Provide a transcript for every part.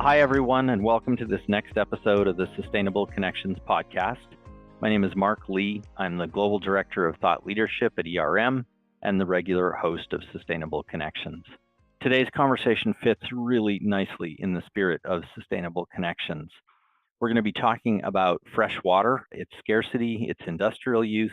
Hi, everyone, and welcome to this next episode of the Sustainable Connections podcast. My name is Mark Lee. I'm the Global Director of Thought Leadership at ERM and the regular host of Sustainable Connections. Today's conversation fits really nicely in the spirit of Sustainable Connections. We're going to be talking about fresh water, its scarcity, its industrial use,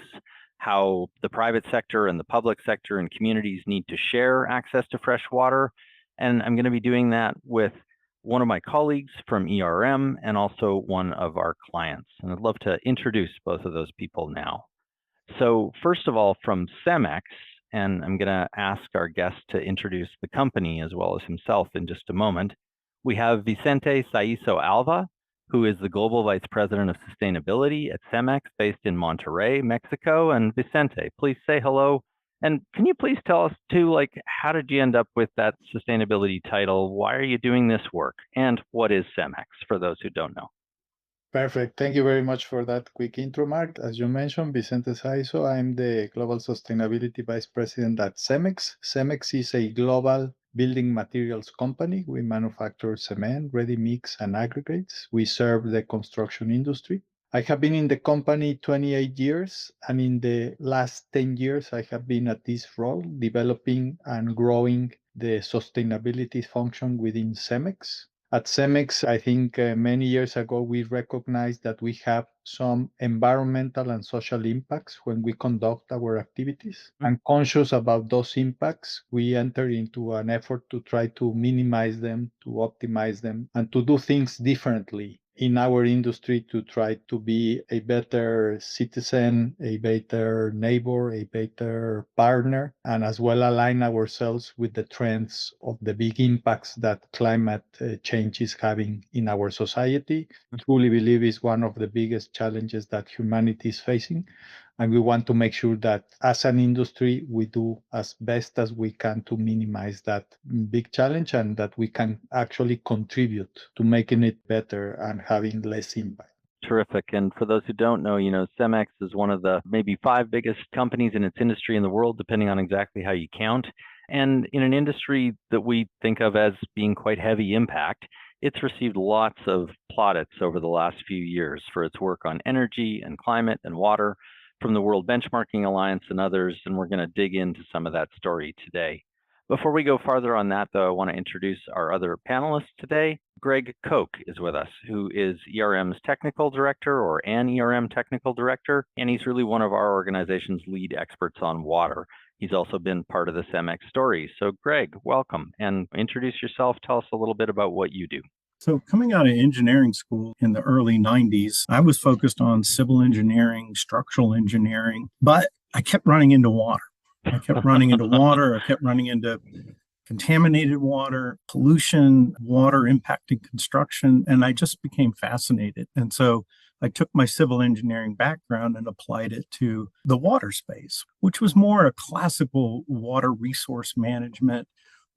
how the private sector and the public sector and communities need to share access to fresh water. And I'm going to be doing that with one of my colleagues from ERM and also one of our clients. And I'd love to introduce both of those people now. So first of all, from Cemex, and I'm going to ask our guest to introduce the company as well as himself in just a moment, we have Vicente Saiso Alva, who is the Global Vice President of Sustainability at Cemex based in Monterrey, Mexico. And Vicente, please say hello. And can you please tell us too, how did you end up with that sustainability title? Why are you doing this work? And what is Cemex, for those who don't know? Perfect. Thank you very much for that quick intro, Mark. As you mentioned, Vicente Saiso, I'm the Global Sustainability Vice President at Cemex. Cemex is a global building materials company. We manufacture cement, ready mix, and aggregates. We serve the construction industry. I have been in the company 28 years, and in the last 10 years, I have been at this role, developing and growing the sustainability function within Cemex. At Cemex, I think many years ago, we recognized that we have some environmental and social impacts when we conduct our activities. And conscious about those impacts, we enter into an effort to try to minimize them, to optimize them, and to do things differently in our industry to try to be a better citizen, a better neighbor, a better partner, and as well align ourselves with the trends of the big impacts that climate change is having in our society. I truly believe is one of the biggest challenges that humanity is facing. And we want to make sure that as an industry, we do as best as we can to minimize that big challenge and that we can actually contribute to making it better and having less impact. Terrific. And for those who don't know, Cemex is one of the maybe 5 biggest companies in its industry in the world, depending on exactly how you count. And in an industry that we think of as being quite heavy impact, it's received lots of plaudits over the last few years for its work on energy and climate and water from the World Benchmarking Alliance and others. And we're going to dig into some of that story today. Before we go farther on that, though, I want to introduce our other panelists today. Greg Koch is with us, who is ERM's technical director or an ERM technical director, and he's really one of our organization's lead experts on water. He's also been part of the Cemex story. So Greg, welcome, and introduce yourself. Tell us a little bit about what you do. So coming out of engineering school in the early 90s, I was focused on civil engineering, structural engineering, but I kept running into water. I kept running into contaminated water, pollution, water impacting construction, and I just became fascinated. And so I took my civil engineering background and applied it to the water space, which was more a classical water resource management,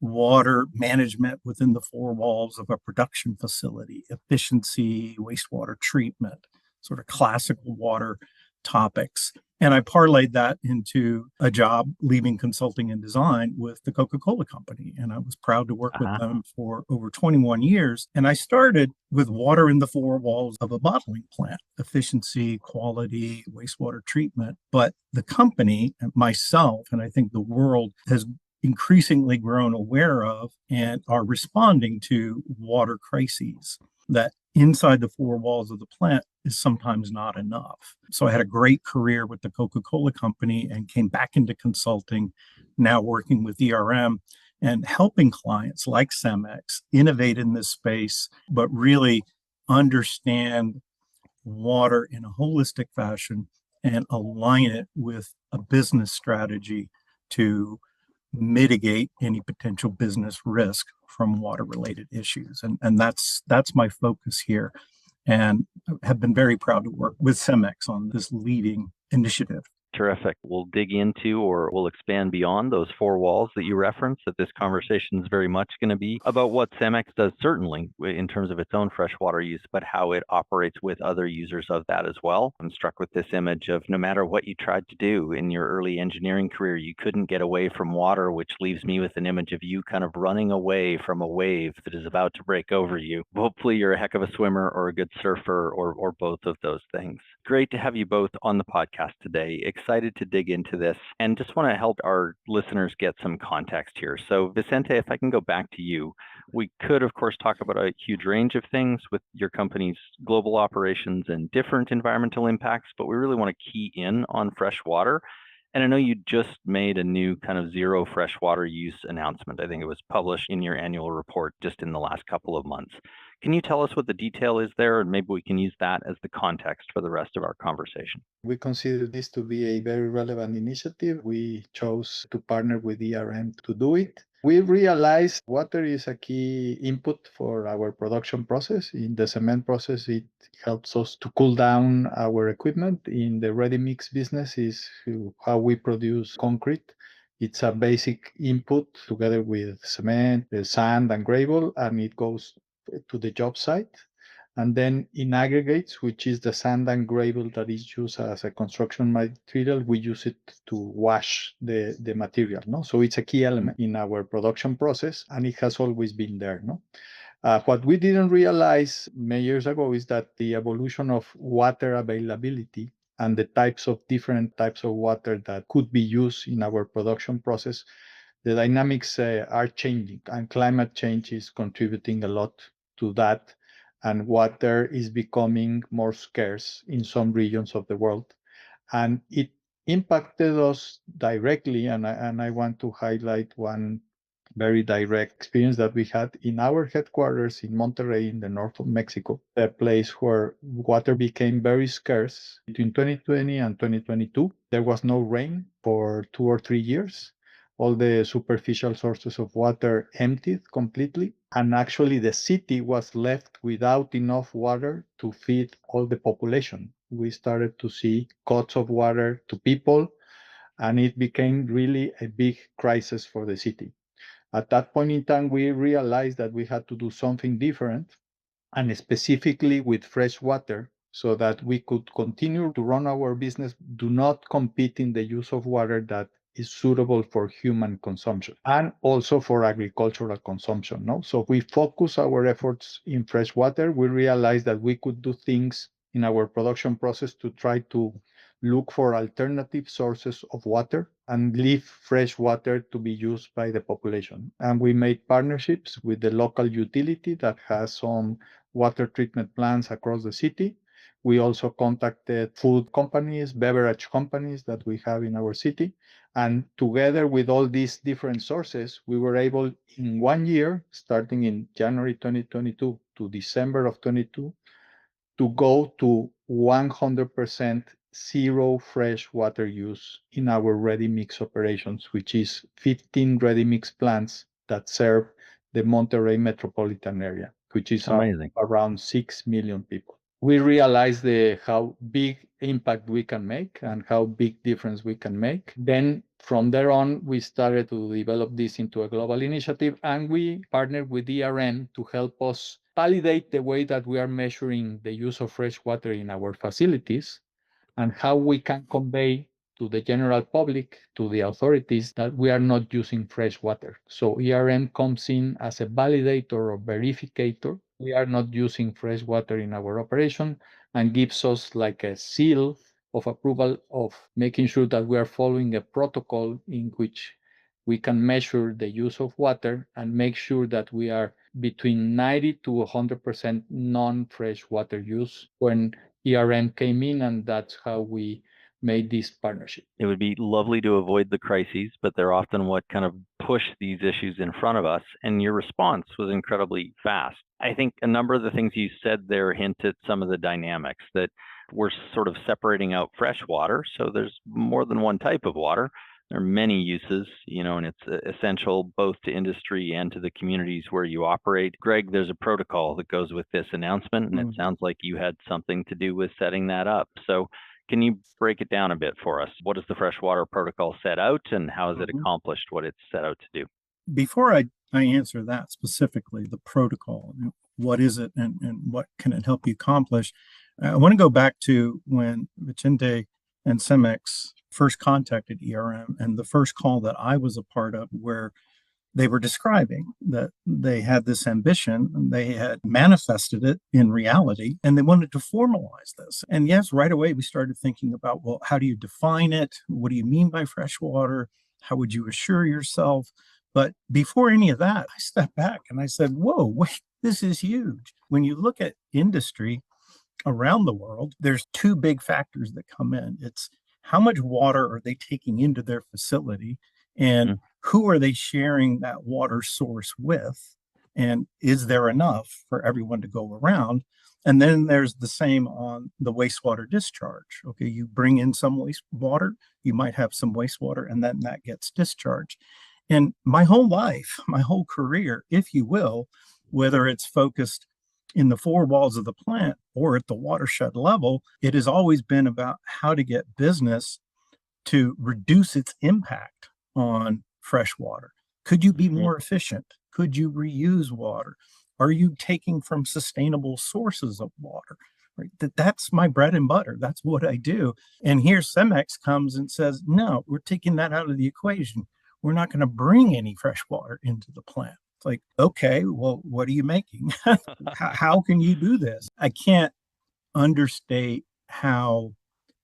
water management within the 4 walls of a production facility, efficiency, wastewater treatment, sort of classical water topics. And I parlayed that into a job leaving consulting and design with the Coca-Cola Company. And I was proud to work with them for over 21 years. And I started with water in the 4 walls of a bottling plant, efficiency, quality, wastewater treatment. But the company, myself, and I think the world has increasingly grown aware of and are responding to water crises that inside the 4 walls of the plant is sometimes not enough. So I had a great career with the Coca-Cola Company and came back into consulting, now working with ERM and helping clients like Cemex innovate in this space, but really understand water in a holistic fashion and align it with a business strategy to mitigate any potential business risk from water-related issues. And that's my focus here, and have been very proud to work with Cemex on this leading initiative. Terrific. We'll dig into or we'll expand beyond those four walls that you referenced, that this conversation is very much going to be about what Cemex does, certainly in terms of its own freshwater use, but how it operates with other users of that as well. I'm struck with this image of no matter what you tried to do in your early engineering career, you couldn't get away from water, which leaves me with an image of you kind of running away from a wave that is about to break over you. Hopefully you're a heck of a swimmer or a good surfer or both of those things. Great to have you both on the podcast today. Excited to dig into this and just want to help our listeners get some context here. So Vicente, if I can go back to you, we could, of course, talk about a huge range of things with your company's global operations and different environmental impacts, but we really want to key in on fresh water. And I know you just made a new kind of zero freshwater use announcement. I think it was published in your annual report just in the last couple of months. Can you tell us what the detail is there? And maybe we can use that as the context for the rest of our conversation. We consider this to be a very relevant initiative. We chose to partner with ERM to do it. We realized water is a key input for our production process. In the cement process, it helps us to cool down our equipment. In the ready mix business is how we produce concrete. It's a basic input together with cement, the sand and gravel, and it goes to the job site. And then in aggregates, which is the sand and gravel that is used as a construction material, we use it to wash the material. No? So it's a key element in our production process, and it has always been there. No? What we didn't realize many years ago is that the evolution of water availability and the different types of water that could be used in our production process, the dynamics are changing, and climate change is contributing a lot to that. And water is becoming more scarce in some regions of the world. And it impacted us directly. And I want to highlight one very direct experience that we had in our headquarters in Monterrey in the north of Mexico, a place where water became very scarce. Between 2020 and 2022, there was no rain for 2 or 3 years. All the superficial sources of water emptied completely. And actually, the city was left without enough water to feed all the population. We started to see cuts of water to people, and it became really a big crisis for the city. At that point in time, we realized that we had to do something different, and specifically with fresh water, so that we could continue to run our business, do not compete in the use of water that is suitable for human consumption and also for agricultural consumption. No? So we focus our efforts in fresh water. We realized that we could do things in our production process to try to look for alternative sources of water and leave fresh water to be used by the population. And we made partnerships with the local utility that has some water treatment plants across the city. We also contacted food companies, beverage companies that we have in our city. And together with all these different sources, we were able in 1 year, starting in January 2022 to December of 22, to go to 100% zero fresh water use in our ready mix operations, which is 15 ready mix plants that serve the Monterrey metropolitan area, which is around 6 million people. We realized how big impact we can make and how big difference we can make. Then from there on, we started to develop this into a global initiative, and we partnered with ERM to help us validate the way that we are measuring the use of fresh water in our facilities and how we can convey to the general public, to the authorities, that we are not using fresh water. So ERM comes in as a validator or verificator. We are not using fresh water in our operation, and gives us like a seal of approval of making sure that we are following a protocol in which we can measure the use of water and make sure that we are between 90 to 100% non-fresh water use when ERM came in, and that's how we made this partnership. It would be lovely to avoid the crises, but they're often what kind of push these issues in front of us, and your response was incredibly fast. I think a number of the things you said there hint at some of the dynamics that we're sort of separating out fresh water, so there's more than one type of water. There are many uses, and it's essential both to industry and to the communities where you operate. Greg, there's a protocol that goes with this announcement, and it sounds like you had something to do with setting that up. So Can you break it down a bit for us? What does the freshwater protocol set out, and how has it accomplished what it's set out to do? Before I answer that specifically, the protocol, what is it and what can it help you accomplish? I want to go back to when Vicente and Cemex first contacted ERM and the first call that I was a part of, where they were describing that they had this ambition and they had manifested it in reality and they wanted to formalize this. And yes, right away we started thinking about, well, how do you define it? What do you mean by freshwater? How would you assure yourself? But before any of that, I stepped back and I said, whoa, wait, this is huge. When you look at industry around the world, there's two big factors that come in. It's how much water are they taking into their facility, and who are they sharing that water source with? And is there enough for everyone to go around? And then there's the same on the wastewater discharge. Okay, you bring in some wastewater, you might have some wastewater, and then that gets discharged. And my whole life, my whole career, if you will, whether it's focused in the four walls of the plant or at the watershed level, it has always been about how to get business to reduce its impact on fresh water. Could you be more efficient? Could you reuse water? Are you taking from sustainable sources of water? Right? That's my bread and butter. That's what I do. And here Cemex comes and says, no, we're taking that out of the equation. We're not going to bring any fresh water into the plant. It's like, okay, well, what are you making? How can you do this? I can't understate how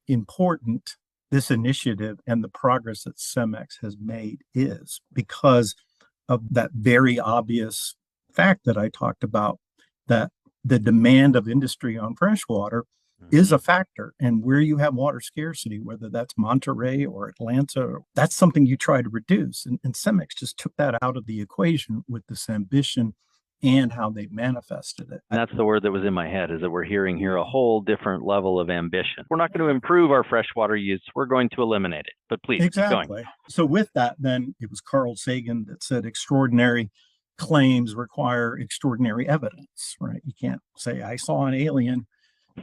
important this initiative and the progress that Cemex has made is, because of that very obvious fact that I talked about, that the demand of industry on freshwater is a factor. And where you have water scarcity, whether that's Monterey or Atlanta, that's something you try to reduce. And Cemex just took that out of the equation with this ambition and how they manifested it. And that's the word that was in my head, is that we're hearing here a whole different level of ambition. We're not going to improve our freshwater use. We're going to eliminate it. But please, exactly. Keep going. So with that, then it was Carl Sagan that said extraordinary claims require extraordinary evidence, right? You can't say, I saw an alien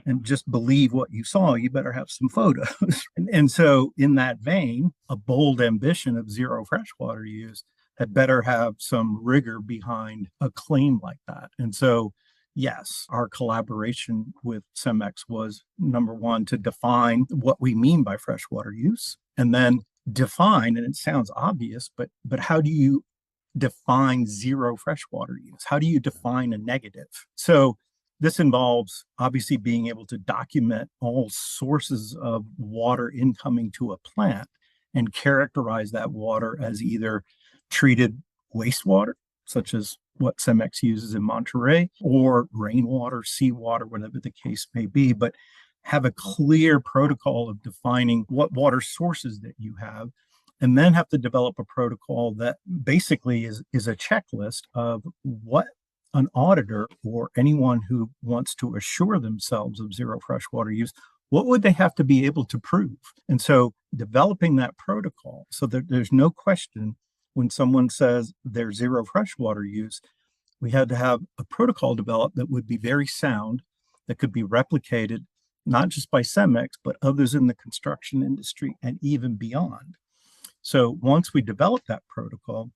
and just believe what you saw. You better have some photos. and so in that vein, a bold ambition of zero freshwater use had better have some rigor behind a claim like that. And so, yes, our collaboration with Cemex was, number one, to define what we mean by freshwater use, and then define, and it sounds obvious, but how do you define zero freshwater use? How do you define a negative? So this involves obviously being able to document all sources of water incoming to a plant and characterize that water as either treated wastewater, such as what Cemex uses in Monterey, or rainwater, seawater, whatever the case may be, but have a clear protocol of defining what water sources that you have, and then have to develop a protocol that basically is a checklist of what an auditor or anyone who wants to assure themselves of zero freshwater use, what would they have to be able to prove? And so developing that protocol so that there's no question when someone says there's zero freshwater use, we had to have a protocol developed that would be very sound, that could be replicated, not just by Cemex, but others in the construction industry and even beyond. So once we developed that protocol,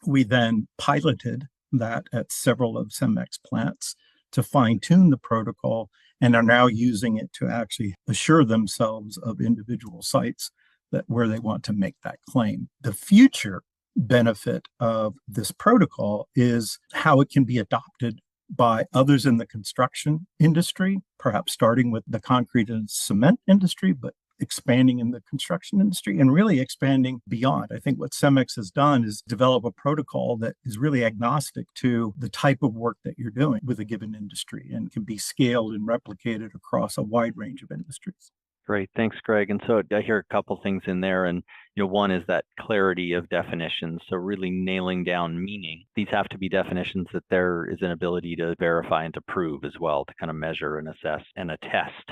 we then piloted that at several of Cemex plants to fine-tune the protocol, and are now using it to actually assure themselves of individual sites that where they want to make that claim. The future benefit of this protocol is how it can be adopted by others in the construction industry, perhaps starting with the concrete and cement industry, but expanding in the construction industry and really expanding beyond. I think what Cemex has done is develop a protocol that is really agnostic to the type of work that you're doing with a given industry and can be scaled and replicated across a wide range of industries. Great. Thanks, Greg. And so I hear a couple things in there. And one is that clarity of definitions. So really nailing down meaning. These have to be definitions that there is an ability to verify and to prove as well, to kind of measure and assess and attest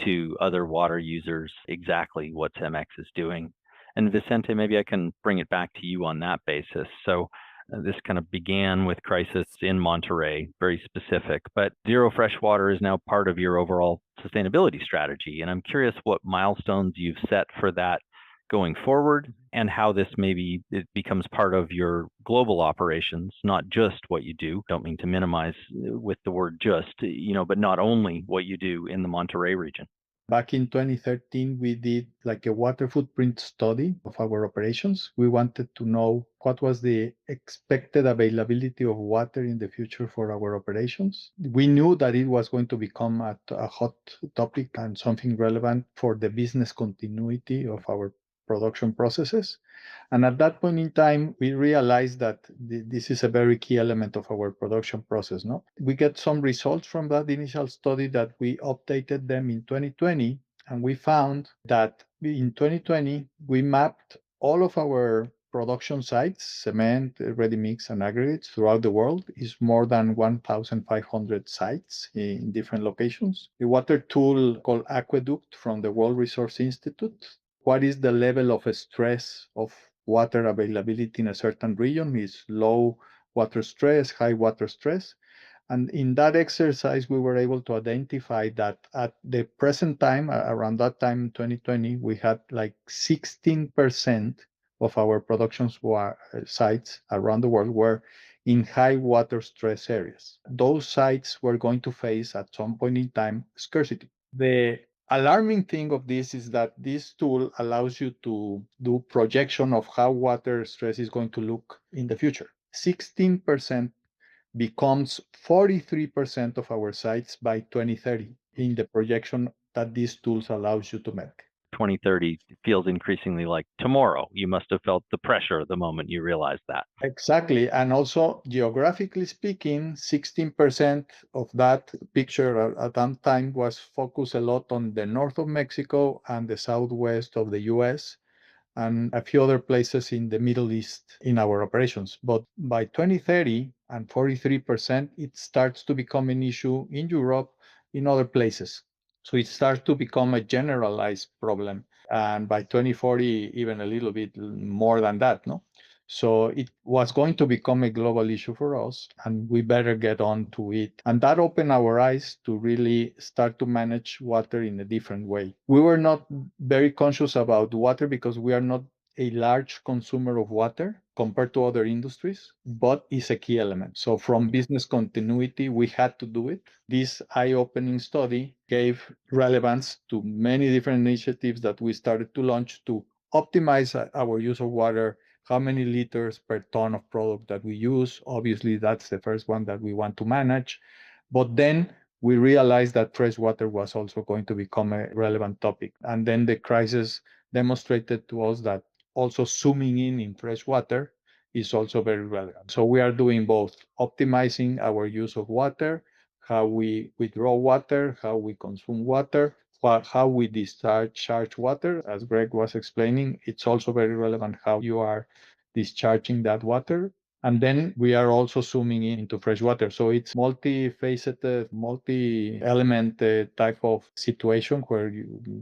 to other water users exactly what Cemex is doing. And Vicente, maybe I can bring it back to you on that basis. So This kind of began with crisis in Monterey, very specific, but zero freshwater is now part of your overall sustainability strategy. And I'm curious what milestones you've set for that going forward and how this maybe it becomes part of your global operations, not just what you do. Don't mean to minimize with the word just, but not only what you do in the Monterey region. Back in 2013, we did like a water footprint study of our operations. We wanted to know what was the expected availability of water in the future for our operations. We knew that it was going to become a hot topic and something relevant for the business continuity of our production processes. And at that point in time, we realized that this is a very key element of our production process. No, we get some results from that initial study that we updated them in 2020, and we found that in 2020 we mapped all of our production sites, cement, ready mix, and aggregates throughout the world. Is more than 1,500 sites in different locations. A water tool called Aqueduct from the World Resource Institute. What is the level of stress of water availability in a certain region? Is low water stress, high water stress. And in that exercise, we were able to identify that at the present time, around that time in 2020, we had like 16% of our production sites around the world were in high water stress areas. Those sites were going to face at some point in time scarcity. The alarming thing of this is that this tool allows you to do projection of how water stress is going to look in the future. 16% becomes 43% of our sites by 2030 in the projection that these tools allows you to make. 2030 feels increasingly like tomorrow. You must have felt the pressure the moment you realized that. Exactly. And also, geographically speaking, 16% of that picture at that time was focused a lot on the north of Mexico and the southwest of the US and a few other places in the Middle East in our operations. But by 2030 and 43%, it starts to become an issue in Europe, in other places. So it starts to become a generalized problem. And by 2040, even a little bit more than that, no? So it was going to become a global issue for us, and we better get on to it. And that opened our eyes to really start to manage water in a different way. We were not very conscious about water because we are not a large consumer of water compared to other industries, but it's a key element. So from business continuity, we had to do it. This eye-opening study gave relevance to many different initiatives that we started to launch to optimize our use of water, how many liters per ton of product that we use. Obviously, that's the first one that we want to manage. But then we realized that fresh water was also going to become a relevant topic. And then the crisis demonstrated to us that also zooming in fresh water is also very relevant. So we are doing both, optimizing our use of water, how we withdraw water, how we consume water, how we discharge water. As Greg was explaining, it's also very relevant how you are discharging that water. And then we are also zooming in into fresh water. So it's multifaceted, multi-element type of situation where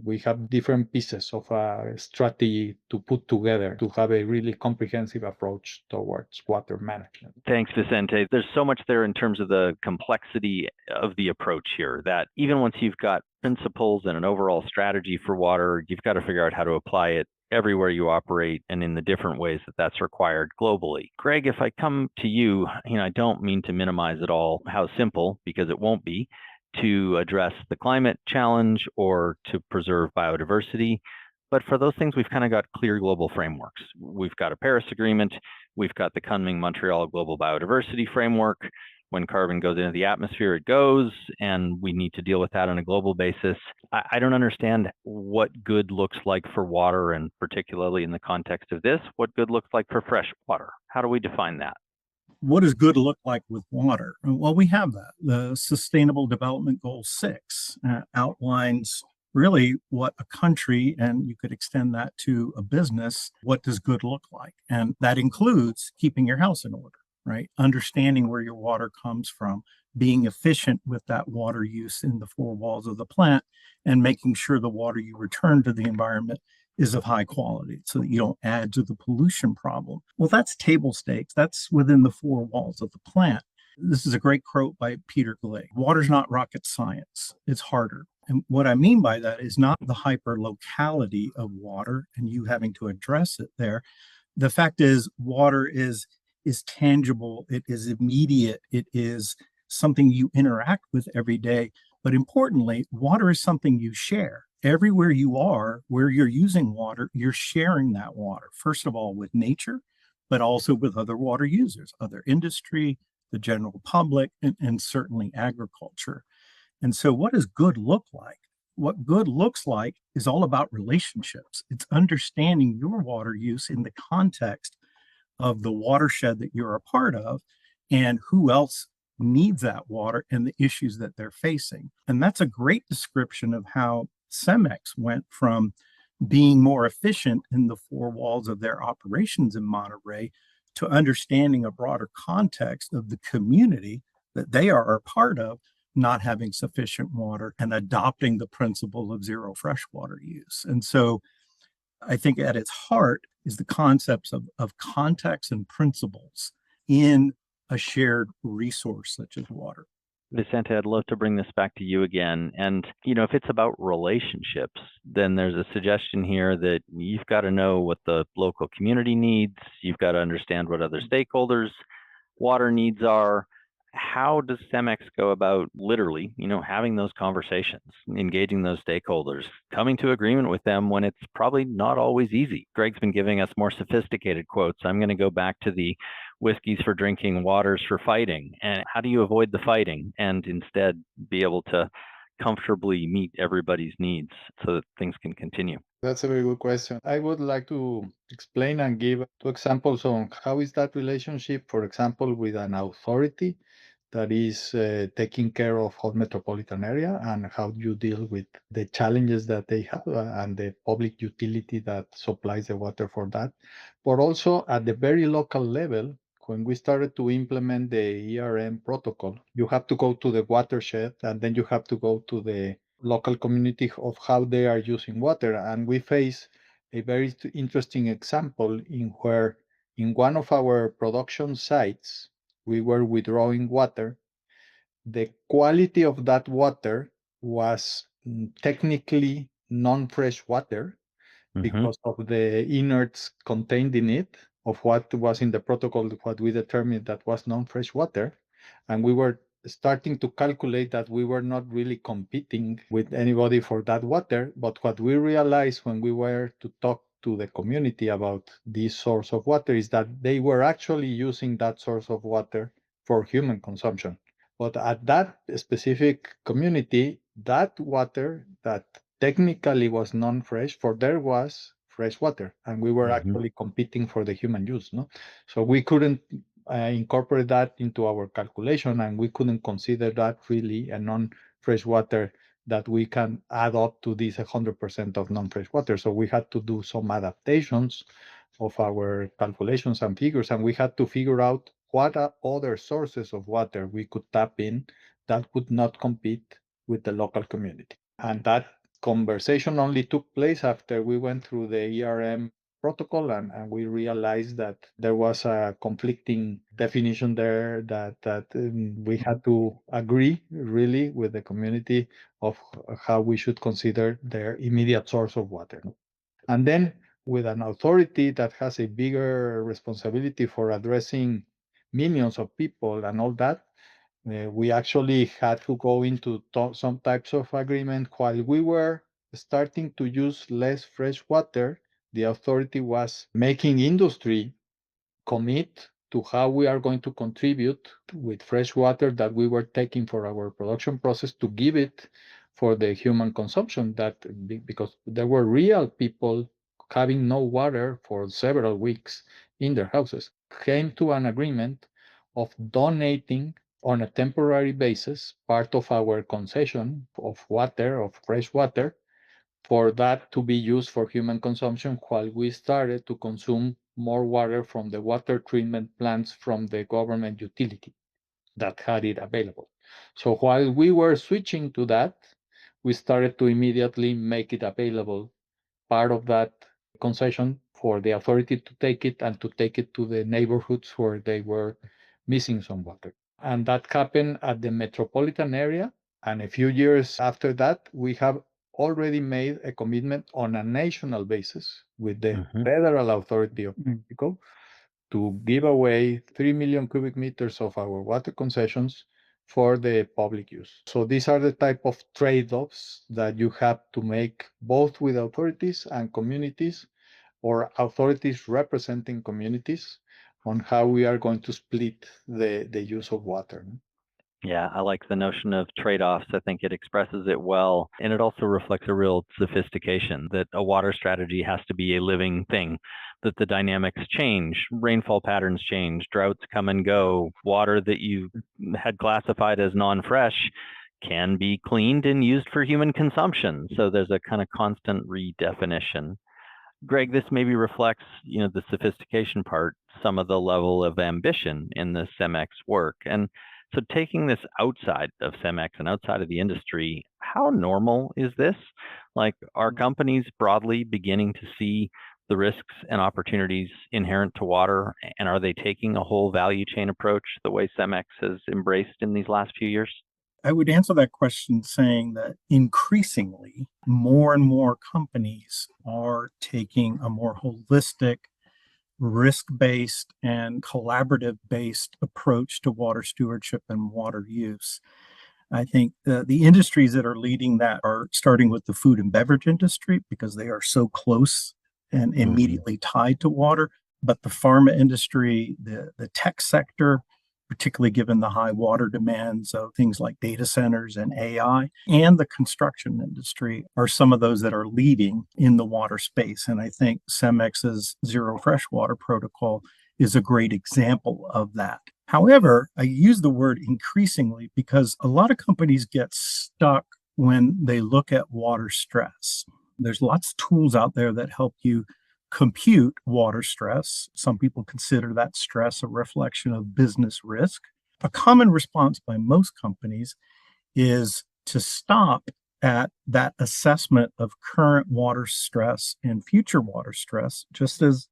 we have different pieces of a strategy to put together to have a really comprehensive approach towards water management. Thanks, Vicente. There's so much there in terms of the complexity of the approach here that even once you've got principles and an overall strategy for water, you've got to figure out how to apply it everywhere you operate and in the different ways that that's required globally. Greg, if I come to you, I don't mean to minimize at all how simple, because it won't be, to address the climate challenge or to preserve biodiversity. But for those things, we've kind of got clear global frameworks. We've got a Paris Agreement. We've got the coming Montreal Global Biodiversity Framework. When carbon goes into the atmosphere, it goes, and we need to deal with that on a global basis. I don't understand what good looks like for water, and particularly in the context of this, what good looks like for fresh water. How do we define that? What does good look like with water? Well, we have that. The Sustainable Development Goal 6 outlines really what a country, and you could extend that to a business, what does good look like? And that includes keeping your house in order, right? Understanding where your water comes from, being efficient with that water use in the four walls of the plant, and making sure the water you return to the environment is of high quality so that you don't add to the pollution problem. Well, that's table stakes. That's within the four walls of the plant. This is a great quote by Peter Glegg. Water's not rocket science. It's harder. And what I mean by that is not the hyper locality of water and you having to address it there. The fact is water is tangible, it is immediate, it is something you interact with every day. But importantly, water is something you share. Everywhere you are, where you're using water, you're sharing that water, first of all, with nature, but also with other water users, other industry, the general public, and certainly agriculture. And so, what does good look like? What good looks like is all about relationships. It's understanding your water use in the context of the watershed that you're a part of and who else needs that water and the issues that they're facing. And that's a great description of how Cemex went from being more efficient in the four walls of their operations in Monterey to understanding a broader context of the community that they are a part of not having sufficient water and adopting the principle of zero freshwater use. And so I think at its heart is the concepts of context and principles in a shared resource such as water. Vicente, I'd love to bring this back to you again. And, if it's about relationships, then there's a suggestion here that you've got to know what the local community needs. You've got to understand what other stakeholders' water needs are. How does Cemex go about literally, having those conversations, engaging those stakeholders, coming to agreement with them when it's probably not always easy? Greg's been giving us more sophisticated quotes. I'm going to go back to the whiskeys for drinking, waters for fighting. And how do you avoid the fighting and instead be able to comfortably meet everybody's needs so that things can continue? That's a very good question. I would like to explain and give two examples on how is that relationship, for example, with an authority that is taking care of whole metropolitan area and how you deal with the challenges that they have and the public utility that supplies the water for that. But also at the very local level, when we started to implement the ERM protocol, you have to go to the watershed and then you have to go to the local community of how they are using water. And we face a very interesting example in where in one of our production sites, we were withdrawing water. The quality of that water was technically non-fresh water because of the inerts contained in it, of what was in the protocol, what we determined that was non-fresh water. And we were starting to calculate that we were not really competing with anybody for that water. But what we realized when we were to talk to the community about this source of water is that they were actually using that source of water for human consumption. But at that specific community, that water that technically was non-fresh, for there was fresh water, and we were actually competing for the human use. No, so we couldn't incorporate that into our calculation, and we couldn't consider that really a non-fresh water that we can add up to this 100% of non-fresh water. So we had to do some adaptations of our calculations and figures, and we had to figure out what other sources of water we could tap in that would not compete with the local community. And that conversation only took place after we went through the ERM protocol and we realized that there was a conflicting definition there that we had to agree really with the community of how we should consider their immediate source of water. And then with an authority that has a bigger responsibility for addressing millions of people and all that, we actually had to go into some types of agreement. While we were starting to use less fresh water, the authority was making industry commit to how we are going to contribute with fresh water that we were taking for our production process to give it for the human consumption, that because there were real people having no water for several weeks in their houses, came to an agreement of donating on a temporary basis part of our concession of water, of fresh water, for that to be used for human consumption while we started to consume more water from the water treatment plants from the government utility that had it available. So while we were switching to that, we started to immediately make it available part of that concession for the authority to take it and to take it to the neighborhoods where they were missing some water. And that happened at the metropolitan area. And a few years after that, we have already made a commitment on a national basis with the federal authority of Mexico to give away 3 million cubic meters of our water concessions for the public use. So these are the type of trade-offs that you have to make both with authorities and communities, or authorities representing communities, on how we are going to split the use of water. Yeah, I like the notion of trade-offs. I think it expresses it well. And it also reflects a real sophistication that a water strategy has to be a living thing, that the dynamics change, rainfall patterns change, droughts come and go, water that you had classified as non-fresh can be cleaned and used for human consumption. So there's a kind of constant redefinition. Greg, this maybe reflects, the sophistication part, some of the level of ambition in the Cemex work. And so taking this outside of Cemex and outside of the industry, how normal is this? Like, are companies broadly beginning to see the risks and opportunities inherent to water? And are they taking a whole value chain approach the way Cemex has embraced in these last few years? I would answer that question saying that increasingly, more and more companies are taking a more holistic, risk-based, and collaborative-based approach to water stewardship and water use. I think the industries that are leading that are starting with the food and beverage industry because they are so close and immediately tied to water. But the pharma industry, the tech sector, particularly given the high water demands of things like data centers and AI, and the construction industry are some of those that are leading in the water space. And I think Cemex's Zero Freshwater Protocol is a great example of that. However, I use the word increasingly because a lot of companies get stuck when they look at water stress. There's lots of tools out there that help you compute water stress. Some people consider that stress a reflection of business risk. A common response by most companies is to stop at that assessment of current water stress and future water stress. Just as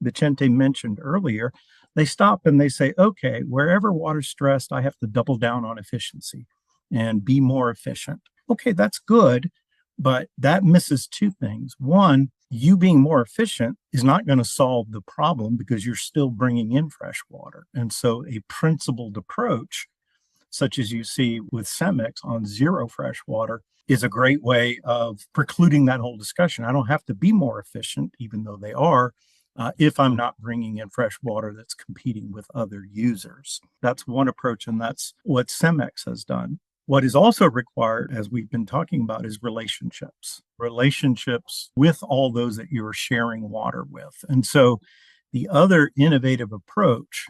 Vicente mentioned earlier, they stop and they say, okay, wherever water's stressed, I have to double down on efficiency and be more efficient. Okay, that's good, but that misses two things. One, you being more efficient is not going to solve the problem because you're still bringing in fresh water. And so a principled approach, such as you see with Cemex on zero fresh water, is a great way of precluding that whole discussion. I don't have to be more efficient, even though they are, if I'm not bringing in fresh water that's competing with other users. That's one approach, and that's what Cemex has done. What is also required, as we've been talking about, is relationships with all those that you're sharing water with. And so the other innovative approach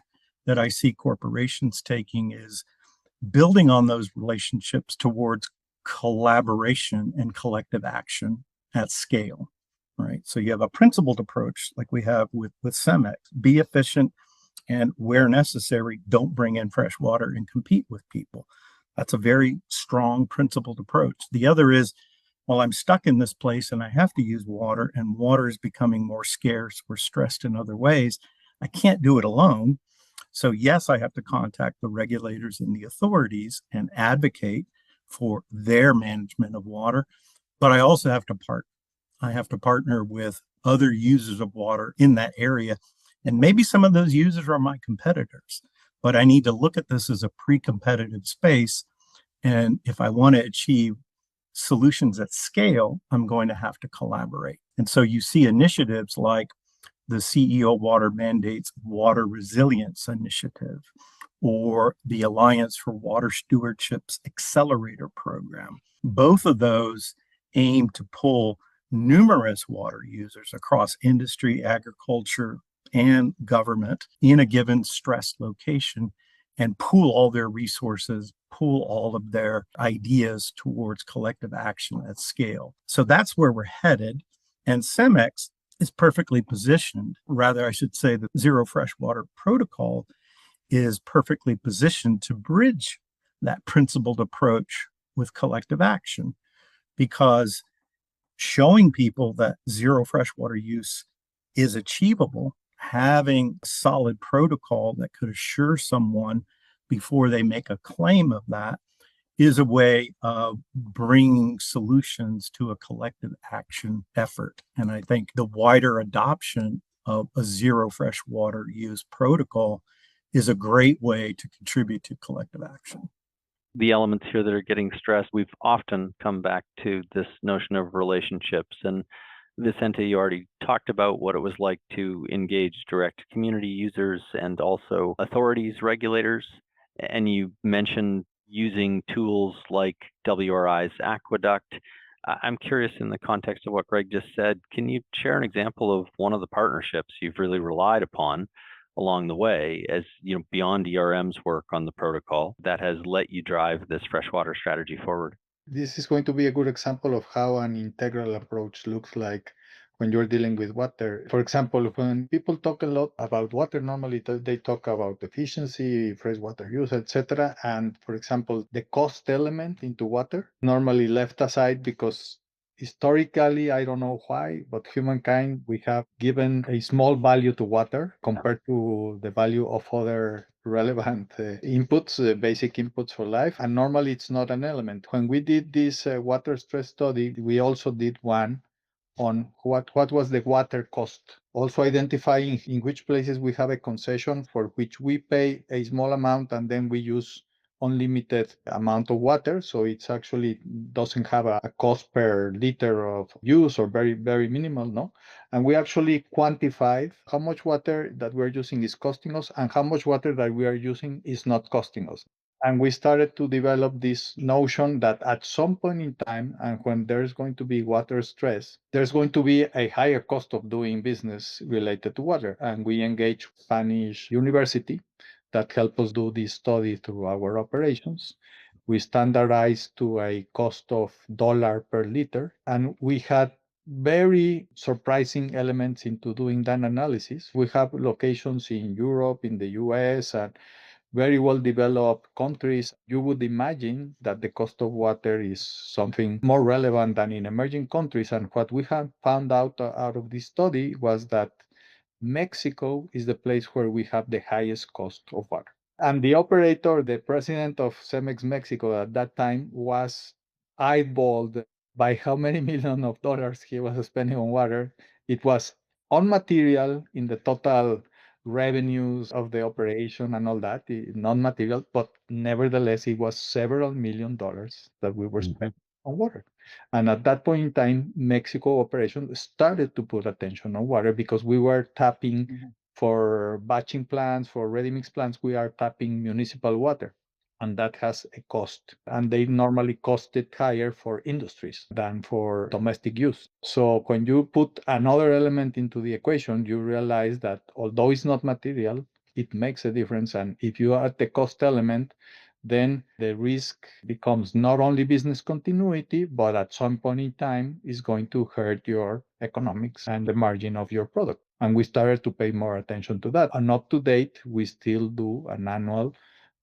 that I see corporations taking is building on those relationships towards collaboration and collective action at scale, right? So you have a principled approach like we have with Cemex. Be efficient, and where necessary, don't bring in fresh water and compete with people. That's a very strong principled approach. The other is, well, I'm stuck in this place and I have to use water, and water is becoming more scarce. We're stressed in other ways. I can't do it alone. So yes, I have to contact the regulators and the authorities and advocate for their management of water, but I also have to partner. I have to partner with other users of water in that area. And maybe some of those users are my competitors, but I need to look at this as a pre-competitive space. And if I want to achieve solutions at scale, I'm going to have to collaborate. And so you see initiatives like the CEO Water Mandates Water Resilience Initiative, or the Alliance for Water Stewardship's Accelerator Program. Both of those aim to pull numerous water users across industry, agriculture, and government in a given stressed location and pool all their resources, pool all of their ideas towards collective action at scale. So that's where we're headed. And Cemex is perfectly positioned. Rather, I should say the Zero Freshwater Protocol is perfectly positioned to bridge that principled approach with collective action, because showing people that zero freshwater use is achievable, having a solid protocol that could assure someone before they make a claim of that is a way of bringing solutions to a collective action effort. And I think the wider adoption of a zero freshwater use protocol is a great way to contribute to collective action. The elements here that are getting stressed, we've often come back to this notion of relationships. And Vicente, you already talked about what it was like to engage direct community users and also authorities, regulators. And you mentioned using tools like WRI's Aqueduct. I'm curious, in the context of what Greg just said, can you share an example of one of the partnerships you've really relied upon along the way, as beyond ERM's work on the protocol, that has let you drive this freshwater strategy forward? This is going to be a good example of how an integral approach looks like when you're dealing with water. For example, when people talk a lot about water, normally they talk about efficiency, freshwater use, etc. And for example, the cost element into water normally left aside because historically, I don't know why, but humankind, we have given a small value to water compared to the value of other relevant inputs, basic inputs for life. And normally it's not an element. When we did this water stress study, we also did one on what was the water cost. Also identifying in which places we have a concession for which we pay a small amount and then we use unlimited amount of water. So it's actually doesn't have a cost per liter of use or very, very minimal, no? And we actually quantified how much water that we're using is costing us and how much water that we are using is not costing us. And we started to develop this notion that at some point in time, and when there's going to be water stress, there's going to be a higher cost of doing business related to water. And we engaged Spanish university that helped us do this study through our operations. We standardized to a cost of dollar per liter, and we had very surprising elements into doing that analysis. We have locations in Europe, in the US, and very well developed countries. You would imagine that the cost of water is something more relevant than in emerging countries. And what we have found out of this study was that Mexico is the place where we have the highest cost of water. And the operator, the president of Cemex Mexico at that time, was eyeballed by how many millions of dollars he was spending on water. It was unmaterial in the total revenues of the operation and all that, non-material, but nevertheless, it was several $1 million that we were spending on water. And at that point in time, Mexico operation started to put attention on water because we were tapping for batching plants, for ready mix plants, we are tapping municipal water. And that has a cost. And they normally cost it higher for industries than for domestic use. So when you put another element into the equation, you realize that although it's not material, it makes a difference. And if you add the cost element, then the risk becomes not only business continuity, but at some point in time is going to hurt your economics and the margin of your product. And we started to pay more attention to that. And up to date, we still do an annual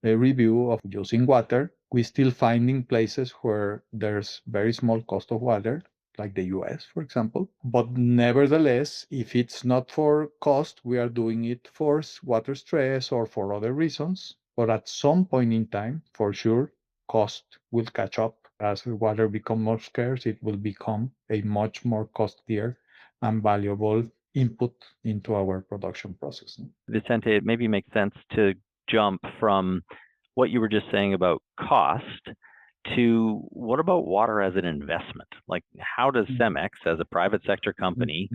review of using water. We're still finding places where there's very small cost of water, like the US, for example. But nevertheless, if it's not for cost, we are doing it for water stress or for other reasons. But at some point in time, for sure, cost will catch up. As water becomes more scarce, it will become a much more costlier and valuable input into our production process. Vicente, it maybe makes sense to jump from what you were just saying about cost to what about water as an investment? Like, how does Cemex, as a private sector company,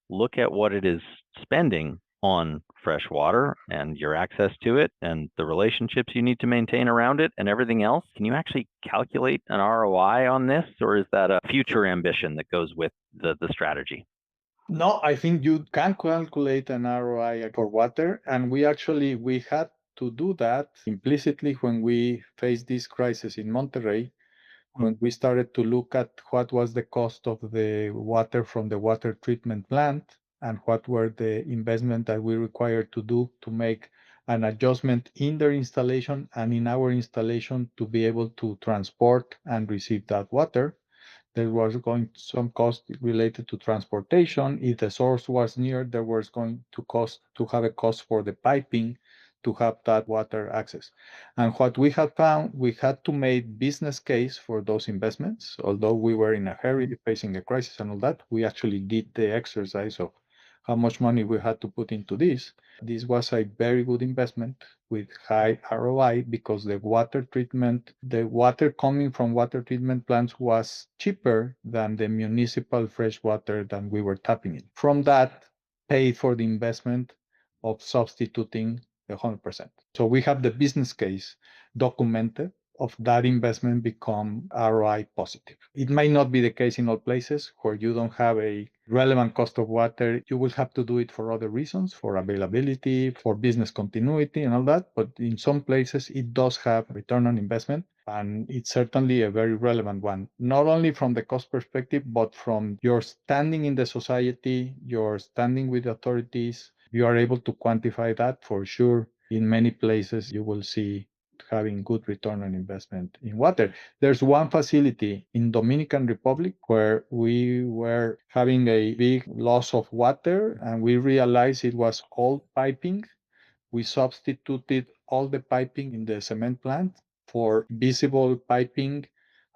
look at what it is spending on fresh water and your access to it and the relationships you need to maintain around it and everything else? Can you actually calculate an ROI on this, or is that a future ambition that goes with the strategy? No, I think you can calculate an ROI for water, and we had to do that implicitly when we faced this crisis in Monterrey, when we started to look at what was the cost of the water from the water treatment plant and what were the investment that we required to do to make an adjustment in their installation and in our installation to be able to transport and receive that water. There was going some cost related to transportation. If the source was near, there was going to have a cost for the piping to have that water access. And what we had found, we had to make business case for those investments. Although we were in a hurry facing a crisis and all that, we actually did the exercise of how much money we had to put into this. This was a very good investment with high ROI because the water coming from water treatment plants was cheaper than the municipal fresh water that we were tapping in. From that, paid for the investment of substituting 100%. So we have the business case documented of that investment become ROI positive. It might not be the case in all places where you don't have a relevant cost of water. You will have to do it for other reasons, for availability, for business continuity and all that. But in some places, it does have return on investment. And it's certainly a very relevant one, not only from the cost perspective, but from your standing in the society, your standing with authorities. You are able to quantify that for sure. In many places, you will see having good return on investment in water. There's one facility in Dominican Republic where we were having a big loss of water and we realized it was old piping. We substituted all the piping in the cement plant for visible piping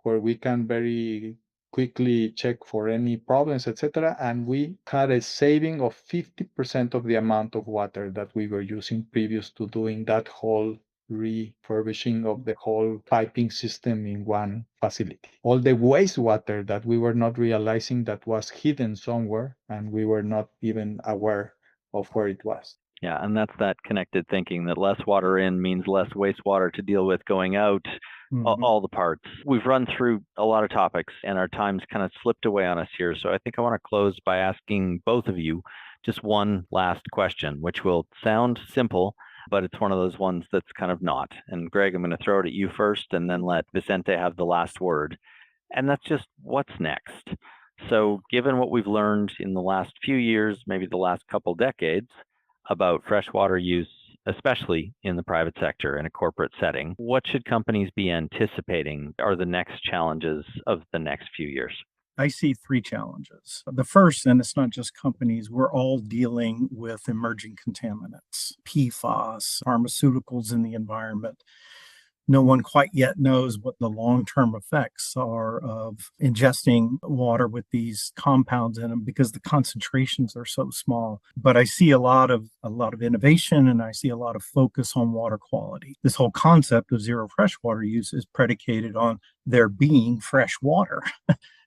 where we can very quickly check for any problems, etc. And we had a saving of 50% of the amount of water that we were using previous to doing that whole refurbishing of the whole piping system in one facility. All the wastewater that we were not realizing that was hidden somewhere and we were not even aware of where it was. Yeah, and that's that connected thinking that less water in means less wastewater to deal with going out, all the parts. We've run through a lot of topics and our time's kind of slipped away on us here. So I think I want to close by asking both of you just one last question, which will sound simple, but it's one of those ones that's kind of not. And Greg, I'm going to throw it at you first and then let Vicente have the last word. And that's just what's next. So given what we've learned in the last few years, maybe the last couple decades, about freshwater use, especially in the private sector in a corporate setting, what should companies be anticipating are the next challenges of the next few years? I see three challenges. The first, and it's not just companies, we're all dealing with emerging contaminants, PFAS, pharmaceuticals in the environment. No one quite yet knows what the long-term effects are of ingesting water with these compounds in them because the concentrations are so small. But I see a lot of innovation and I see a lot of focus on water quality. This whole concept of zero freshwater use is predicated on there being fresh water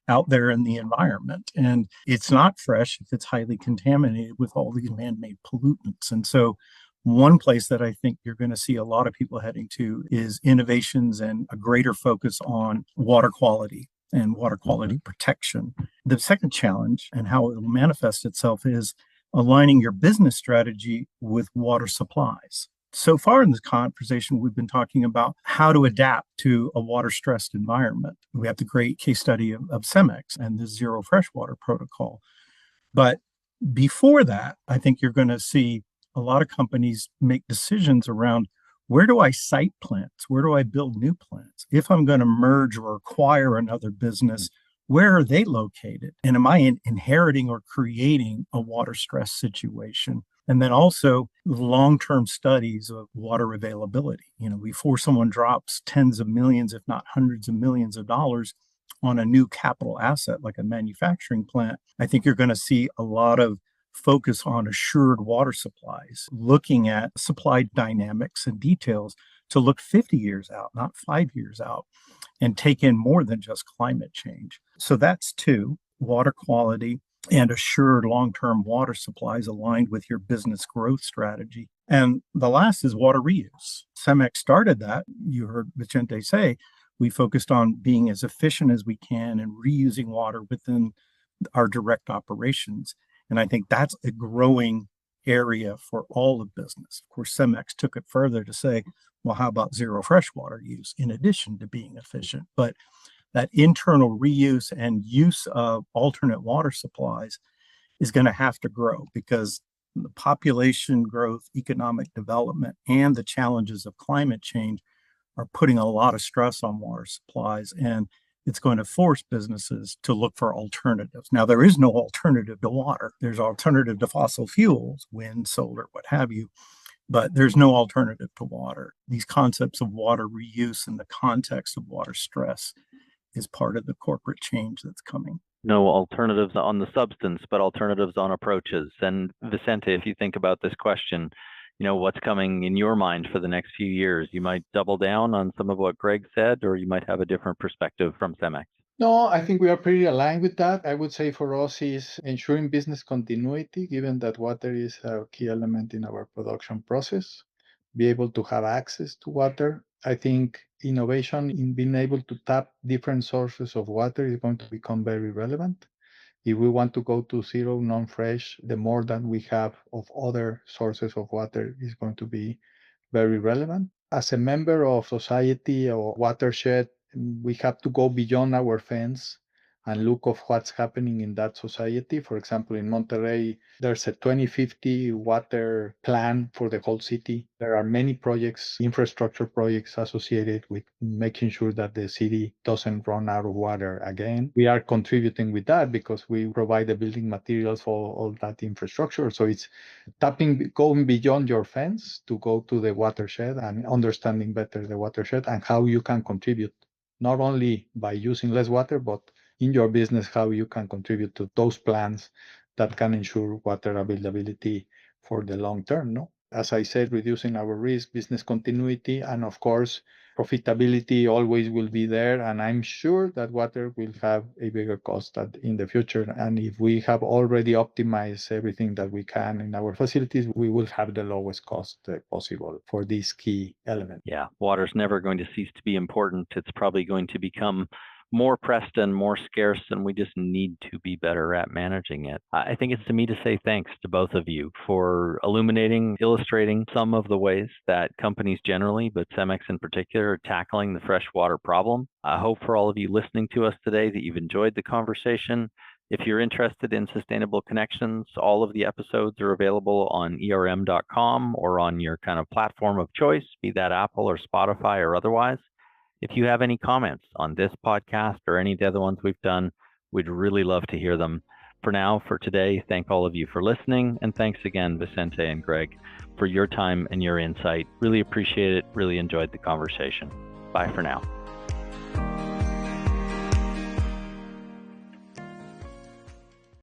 out there in the environment. And it's not fresh if it's highly contaminated with all these man-made pollutants. And so one place that I think you're going to see a lot of people heading to is innovations and a greater focus on water quality and water quality protection. The second challenge and how it will manifest itself is aligning your business strategy with water supplies. So far in this conversation, we've been talking about how to adapt to a water-stressed environment. We have the great case study of Cemex and the zero freshwater protocol. But before that, I think you're going to see a lot of companies make decisions around where do I site plants? Where do I build new plants? If I'm going to merge or acquire another business, where are they located? And am I inheriting or creating a water stress situation? And then also long-term studies of water availability. Before someone drops tens of millions, if not hundreds of millions of dollars on a new capital asset like a manufacturing plant, I think you're going to see a lot of focus on assured water supplies, looking at supply dynamics and details to look 50 years out, not 5 years out, and take in more than just climate change. So that's two, water quality and assured long-term water supplies aligned with your business growth strategy. And the last is water reuse. Cemex started that. You heard Vicente say, we focused on being as efficient as we can and reusing water within our direct operations. And I think that's a growing area for all of business. Of course, Cemex took it further to say, well, how about zero freshwater use in addition to being efficient? But that internal reuse and use of alternate water supplies is going to have to grow because the population growth, economic development, and the challenges of climate change are putting a lot of stress on water supplies. And it's going to force businesses to look for alternatives. Now, there is no alternative to water. There's alternative to fossil fuels, wind, solar, what have you, but there's no alternative to water. These concepts of water reuse in the context of water stress is part of the corporate change that's coming. No alternatives on the substance, but alternatives on approaches. And Vicente, if you think about this question, what's coming in your mind for the next few years? You might double down on some of what Greg said, or you might have a different perspective from Cemex. No, I think we are pretty aligned with that. I would say for us is ensuring business continuity, given that water is a key element in our production process, be able to have access to water. I think innovation in being able to tap different sources of water is going to become very relevant. If we want to go to zero non-fresh, the more that we have of other sources of water is going to be very relevant. As a member of society or watershed, we have to go beyond our fence and look of what's happening in that society. For example, in Monterrey, there's a 2050 water plan for the whole city. There are many projects, infrastructure projects associated with making sure that the city doesn't run out of water again. We are contributing with that because we provide the building materials for all that infrastructure. So it's going beyond your fence to go to the watershed and understanding better the watershed and how you can contribute, not only by using less water, but in your business, how you can contribute to those plans that can ensure water availability for the long term. No, as I said, reducing our risk, business continuity, and of course, profitability always will be there. And I'm sure that water will have a bigger cost in the future. And if we have already optimized everything that we can in our facilities, we will have the lowest cost possible for this key element. Yeah, water's never going to cease to be important. It's probably going to become more pressed and more scarce, and we just need to be better at managing it. I think it's to me to say thanks to both of you for illuminating, illustrating some of the ways that companies generally, but Cemex in particular, are tackling the freshwater problem. I hope for all of you listening to us today that you've enjoyed the conversation. If you're interested in Sustainable Connections, all of the episodes are available on erm.com or on your kind of platform of choice, be that Apple or Spotify or otherwise. If you have any comments on this podcast or any of the other ones we've done, we'd really love to hear them. For now, for today, thank all of you for listening. And thanks again, Vicente and Greg, for your time and your insight. Really appreciate it. Really enjoyed the conversation. Bye for now.